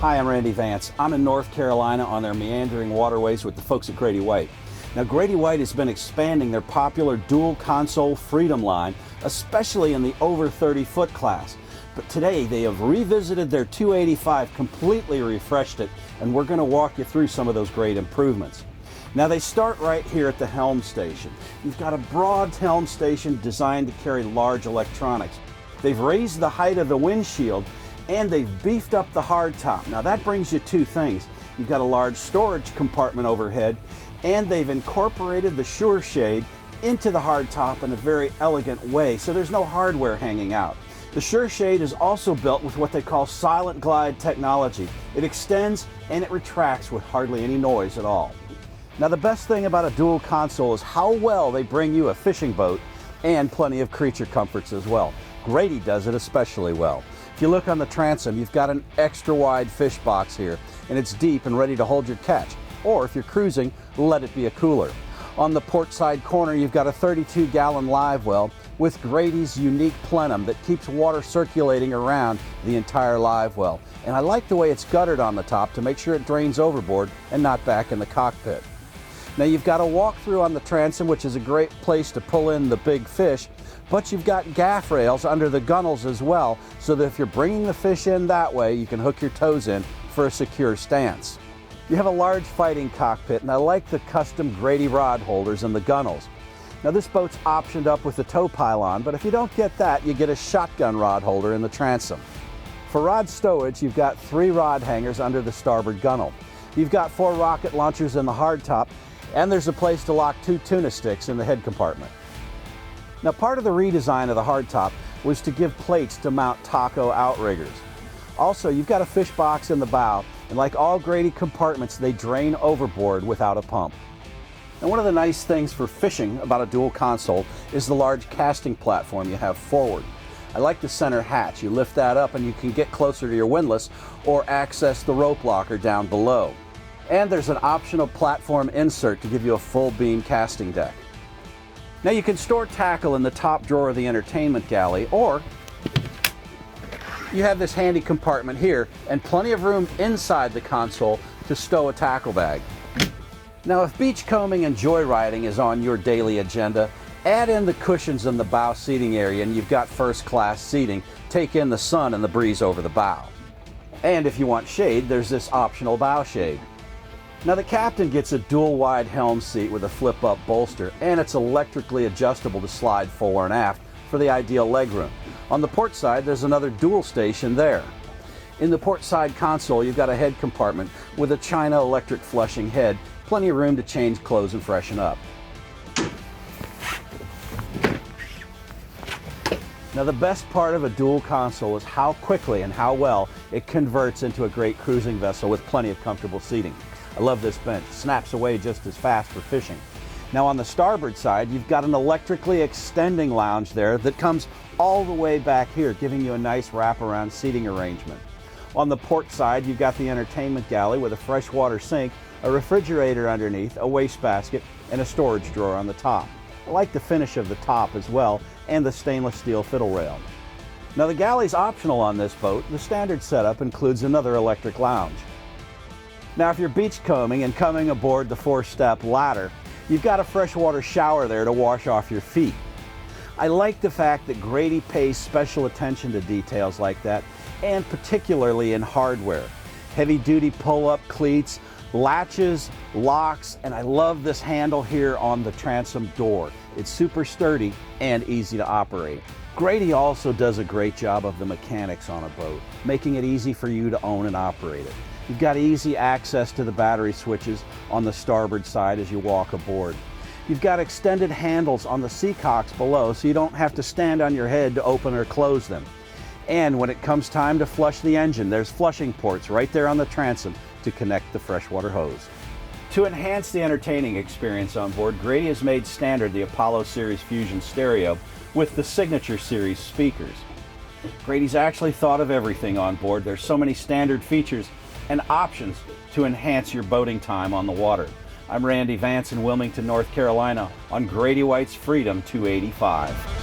Hi, I'm Randy Vance. I'm in North Carolina on their meandering waterways with the folks at Grady-White. Now, Grady-White has been expanding their popular dual console Freedom line, especially in the over 30-foot class. But today they have revisited their 285, completely refreshed it, and we're going to walk you through some of those great improvements. Now, they start right here at the Helm station. You've got a broad Helm station designed to carry large electronics. They've raised the height of the windshield and they've beefed up the hardtop. Now that brings you two things. You've got a large storage compartment overhead, and they've incorporated the Sure Shade into the hardtop in a very elegant way, so there's no hardware hanging out. The Sure Shade is also built with what they call silent glide technology. It extends and it retracts with hardly any noise at all. Now, the best thing about a dual console is how well they bring you a fishing boat and plenty of creature comforts as well. Grady does it especially well. If you look on the transom, you've got an extra wide fish box here, and it's deep and ready to hold your catch. Or if you're cruising, let it be a cooler. On the port side corner, you've got a 32-gallon live well with Grady's unique plenum that keeps water circulating around the entire live well. And I like the way it's guttered on the top to make sure it drains overboard and not back in the cockpit. Now, you've got a walk-through on the transom, which is a great place to pull in the big fish, but you've got gaff rails under the gunnels as well, so that if you're bringing the fish in that way, you can hook your toes in for a secure stance. You have a large fighting cockpit, and I like the custom Grady rod holders in the gunnels. Now, this boat's optioned up with the tow pylon, but if you don't get that, you get a shotgun rod holder in the transom. For rod stowage, you've got 3 rod hangers under the starboard gunnel. You've got 4 rocket launchers in the hardtop, and there's a place to lock 2 tuna sticks in the head compartment. Now, part of the redesign of the hardtop was to give plates to mount taco outriggers. Also, you've got a fish box in the bow, and like all Grady compartments, they drain overboard without a pump. And one of the nice things for fishing about a dual console is the large casting platform you have forward. I like the center hatch. You lift that up and you can get closer to your windlass or access the rope locker down below. And there's an optional platform insert to give you a full beam casting deck. Now, you can store tackle in the top drawer of the entertainment galley, or you have this handy compartment here and plenty of room inside the console to stow a tackle bag. Now, if beachcombing and joyriding is on your daily agenda, add in the cushions in the bow seating area and you've got first-class seating. Take in the sun and the breeze over the bow. And if you want shade, there's this optional bow shade. Now, the captain gets a dual-wide Helm seat with a flip-up bolster, and it's electrically adjustable to slide fore and aft for the ideal legroom. On the port side, there's another dual station there. In the port side console, you've got a head compartment with a China electric flushing head, plenty of room to change clothes and freshen up. Now, the best part of a dual console is how quickly and how well it converts into a great cruising vessel with plenty of comfortable seating. I love this bench. It snaps away just as fast for fishing. Now, on the starboard side, you've got an electrically extending lounge there that comes all the way back here, giving you a nice wraparound seating arrangement. On the port side, you've got the entertainment galley with a freshwater sink, a refrigerator underneath, a wastebasket, and a storage drawer on the top. I like the finish of the top as well, and the stainless steel fiddle rail. Now, the galley's optional on this boat. The standard setup includes another electric lounge. Now, if you're beachcombing and coming aboard the 4-step ladder, you've got a freshwater shower there to wash off your feet. I like the fact that Grady pays special attention to details like that, and particularly in hardware. Heavy-duty pull-up cleats, latches, locks, and I love this handle here on the transom door. It's super sturdy and easy to operate. Grady also does a great job of the mechanics on a boat, making it easy for you to own and operate it. You've got easy access to the battery switches on the starboard side as you walk aboard. You've got extended handles on the seacocks below, so you don't have to stand on your head to open or close them. And when it comes time to flush the engine, there's flushing ports right there on the transom to connect the freshwater hose. To enhance the entertaining experience on board, Grady has made standard the Apollo Series Fusion stereo with the Signature Series speakers. Grady's actually thought of everything on board. There's so many standard features and options to enhance your boating time on the water. I'm Randy Vance in Wilmington, North Carolina on Grady-White's Freedom 285.